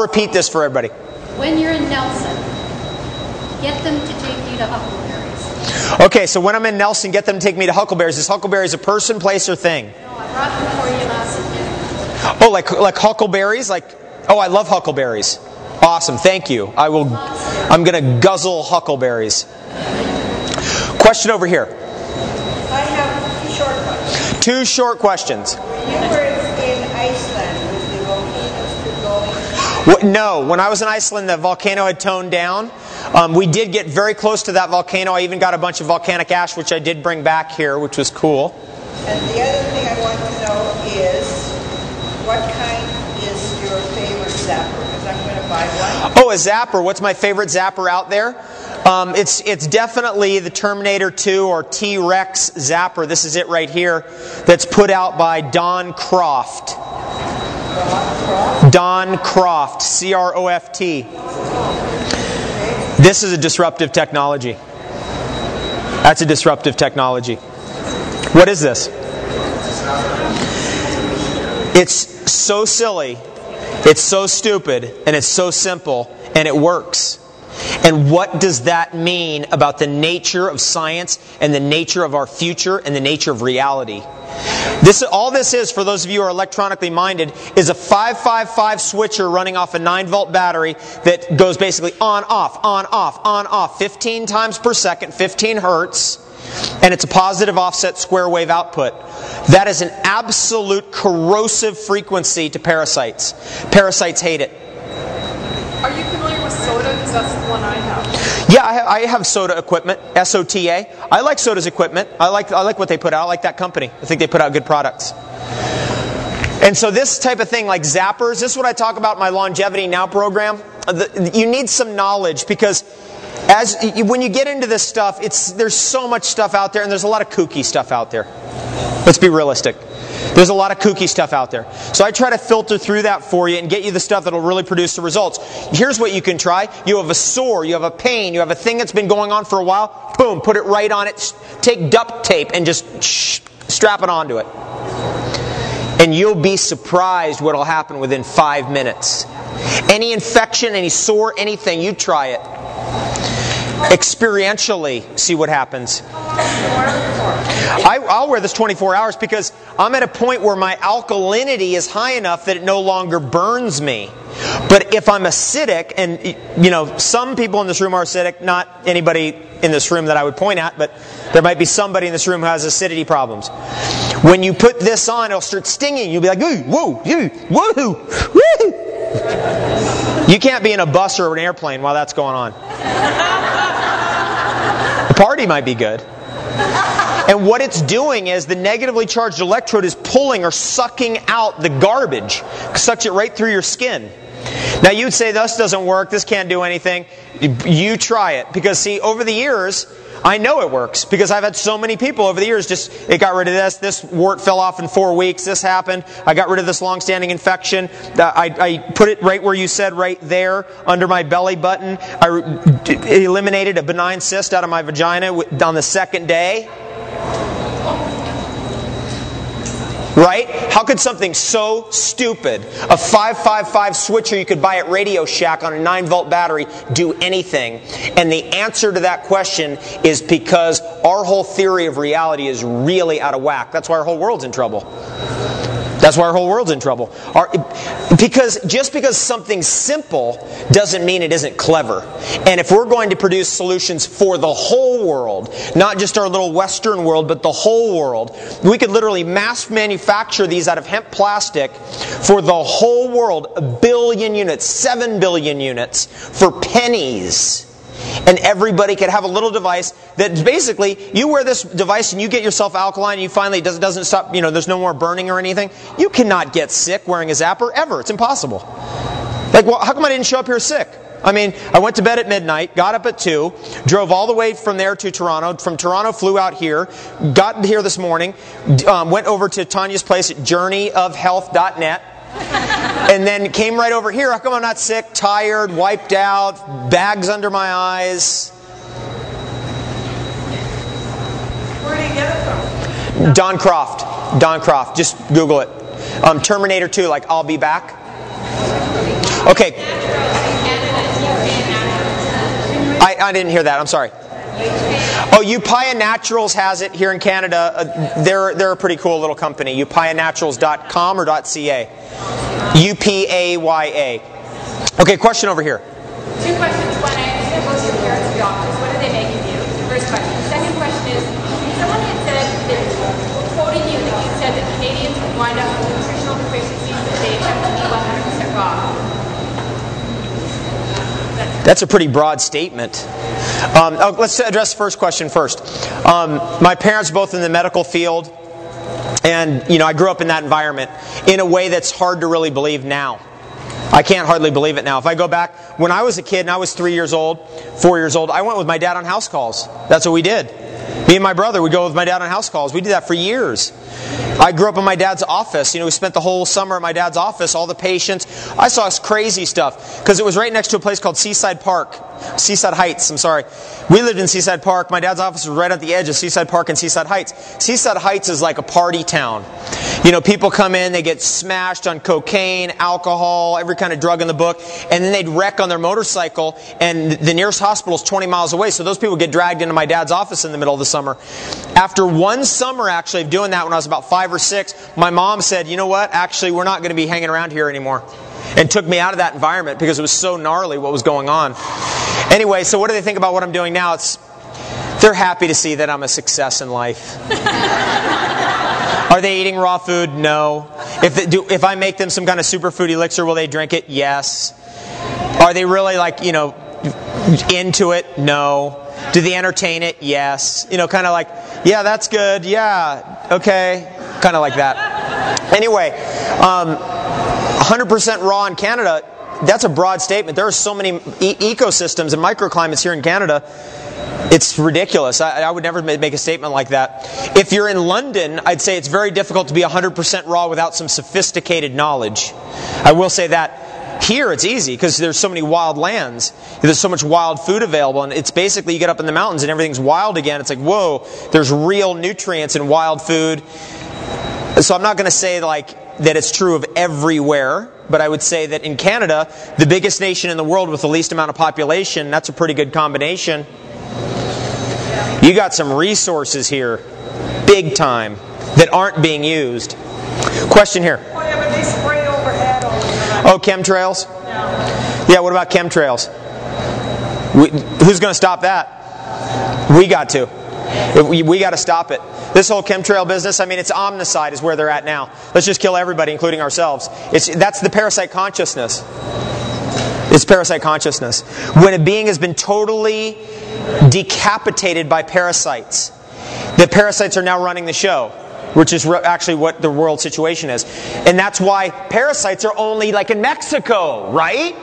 repeat this for everybody. When you're in Nelson, get them to take you to Huckleberry's. Okay, so when I'm in Nelson, get them to take me to Huckleberry's. Is Huckleberry's a person, place, or thing? No, I brought them for you last night. Oh, like Huckleberries? Oh, I love Huckleberries. Awesome, thank you. I'm going to guzzle Huckleberries. Question over here. I have 2 short questions. 2 short questions. When you were in Iceland, was the volcano still going? No, when I was in Iceland, the volcano had toned down. We did get very close to that volcano. I even got a bunch of volcanic ash, which I did bring back here, which was cool. And the other thing I want to know is, what kind is your favorite zapper? Because I'm going to buy one. Oh, a zapper. What's my favorite zapper out there? It's definitely the Terminator 2 or T-Rex zapper. This is it right here. That's put out by Don Croft. Don Croft. C-R-O-F-T. This is a disruptive technology. That's a disruptive technology. What is this? It's so silly, it's so stupid, and it's so simple, and it works. And what does that mean about the nature of science and the nature of our future and the nature of reality? All this is, for those of you who are electronically minded, is a 555 switcher running off a 9-volt battery that goes basically on, off, 15 times per second, 15 hertz, and it's a positive offset square wave output. That is an absolute corrosive frequency to parasites. Parasites hate it. Are you familiar with SOTA? Because that's the one I have. Yeah, I have SOTA equipment, S-O-T-A. I like SOTA's equipment. I like what they put out. I like that company. I think they put out good products. And so this type of thing, like zappers, this is what I talk about in my Longevity Now program. You need some knowledge, because when you get into this stuff, there's so much stuff out there, and there's a lot of kooky stuff out there. Let's be realistic. There's a lot of kooky stuff out there. So I try to filter through that for you and get you the stuff that will really produce the results. Here's what you can try. You have a sore, you have a pain, you have a thing that's been going on for a while. Boom, put it right on it. Take duct tape and just strap it onto it. And you'll be surprised what will happen within 5 minutes. Any infection, any sore, anything, you try it. Experientially, see what happens. I'll wear this 24 hours because I'm at a point where my alkalinity is high enough that it no longer burns me. But if I'm acidic, and some people in this room are acidic, not anybody in this room that I would point at, but there might be somebody in this room who has acidity problems. When you put this on, it'll start stinging. You'll be like, ooh, whoa, woo, woo. You can't be in a bus or an airplane while that's going on. The party might be good. And what it's doing is the negatively charged electrode is pulling or sucking out the garbage. Sucks it right through your skin. Now you'd say this doesn't work, this can't do anything. You try it. Because see, over the years, I know it works. Because I've had so many people over the years it got rid of this wart fell off in 4 weeks, this happened, I got rid of this long-standing infection, I put it right where you said, right there, under my belly button. I eliminated a benign cyst out of my vagina on the 2nd day. Right? How could something so stupid, a 555 switcher you could buy at Radio Shack on a 9-volt battery, do anything? And the answer to that question is because our whole theory of reality is really out of whack. That's why our whole world's in trouble. That's why our whole world's in trouble. Just because something's simple doesn't mean it isn't clever. And if we're going to produce solutions for the whole world, not just our little Western world, but the whole world, we could literally mass manufacture these out of hemp plastic for the whole world, 1 billion units, 7 billion units, for pennies. And everybody could have a little device that basically, you wear this device and you get yourself alkaline and you finally, it doesn't stop, there's no more burning or anything. You cannot get sick wearing a zapper ever. It's impossible. Well, how come I didn't show up here sick? I went to bed at midnight, got up at 2, drove all the way from there to Toronto. From Toronto, flew out here, got here this morning, went over to Tanya's place at journeyofhealth.net. And then came right over here. How come I'm not sick, tired, wiped out, bags under my eyes? Where do you get it from? Don Croft. Don Croft. Just Google it. Terminator 2, like I'll be back. Okay. I didn't hear that. I'm sorry. Oh, Upaya Naturals has it here in Canada. They're a pretty cool little company. UpayaNaturals.com or .ca. UPAYA. Okay, question over here. Two questions. One, I understand both your parents are doctors. What are they making you? First question. Second question is, someone had said that, quoting you, that you said that Canadians would wind up with nutritional deficiencies if they attempt to be 100% raw. That's a pretty broad statement. Let's address the first question first. My parents both in the medical field, and I grew up in that environment in a way that's hard to really believe now. I can't hardly believe it now. If I go back, when I was a kid and I was 4 years old, I went with my dad on house calls. That's what we did. Me and my brother would go with my dad on house calls. We did that for years. I grew up in my dad's office. We spent the whole summer at my dad's office, all the patients. I saw crazy stuff because it was right next to a place called Seaside Heights, I'm sorry. We lived in Seaside Park. My dad's office was right at the edge of Seaside Park and Seaside Heights. Seaside Heights is like a party town. People come in, they get smashed on cocaine, alcohol, every kind of drug in the book, and then they'd wreck on their motorcycle, and the nearest hospital is 20 miles away, so those people get dragged into my dad's office in the middle of the summer. After one summer, actually, of doing that when I was about 5 or 6, my mom said, you know what, actually, we're not going to be hanging around here anymore. And took me out of that environment because it was so gnarly what was going on. Anyway, so what do they think about what I'm doing now? They're happy to see that I'm a success in life. Are they eating raw food? No. If I make them some kind of superfood elixir, will they drink it? Yes. Are they really into it? No. Do they entertain it? Yes. Kind of like, yeah, that's good. Yeah, okay. Kind of like that. Anyway, 100% raw in Canada, that's a broad statement. There are so many ecosystems and microclimates here in Canada. It's ridiculous. I would never make a statement like that. If you're in London, I'd say it's very difficult to be 100% raw without some sophisticated knowledge. I will say that here it's easy because there's so many wild lands. There's so much wild food available, and it's basically you get up in the mountains and everything's wild again. It's like, whoa, there's real nutrients in wild food. So I'm not going to say that it's true of everywhere, but I would say that in Canada, the biggest nation in the world with the least amount of population, that's a pretty good combination. You got some resources here, big time, that aren't being used. Question here. Oh yeah, but they spray overhead all the time. Oh, chemtrails? Yeah, what about chemtrails? Who's going to stop that? We got to. We got to stop it. This whole chemtrail business, it's omnicide is where they're at now. Let's just kill everybody, including ourselves. That's the parasite consciousness. It's parasite consciousness. When a being has been totally decapitated by parasites, the parasites are now running the show, which is actually what the world situation is. And that's why parasites are only in Mexico, right?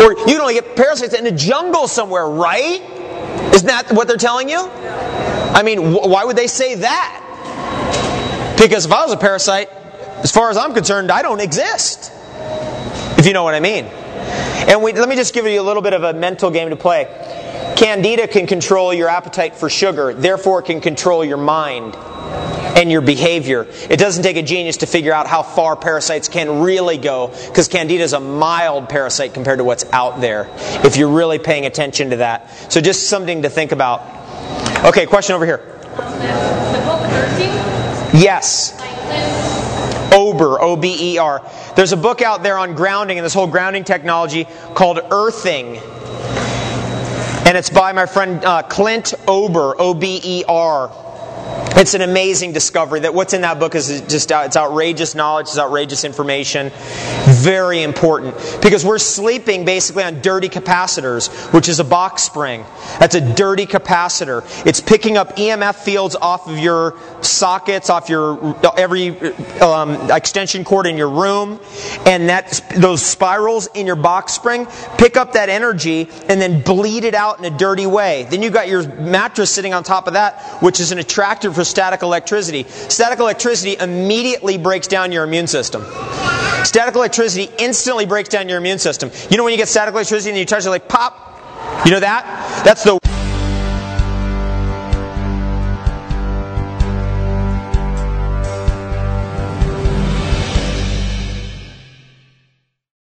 Or you'd only get parasites in a jungle somewhere, right? Isn't that what they're telling you? Why would they say that? Because if I was a parasite, as far as I'm concerned, I don't exist. If you know what I mean. And let me just give you a little bit of a mental game to play. Candida can control your appetite for sugar, therefore it can control your mind and your behavior. It doesn't take a genius to figure out how far parasites can really go, because Candida is a mild parasite compared to what's out there, if you're really paying attention to that. So just something to think about. Okay, question over here. The book Earthing? Yes. Ober, O-B-E-R. There's a book out there on grounding and this whole grounding technology called Earthing. And it's by my friend Clint Ober, O-B-E-R. It's an amazing discovery. That what's in that book is just it's outrageous knowledge, it's outrageous information. Very important. Because we're sleeping basically on dirty capacitors, which is a box spring. That's a dirty capacitor. It's picking up EMF fields off of your sockets, off your every extension cord in your room. And those spirals in your box spring pick up that energy and then bleed it out in a dirty way. Then you've got your mattress sitting on top of that, which is an attractor for static electricity. Static electricity immediately breaks down your immune system. Static electricity instantly breaks down your immune system. You know when you get static electricity and you touch it, pop? You know that? That's the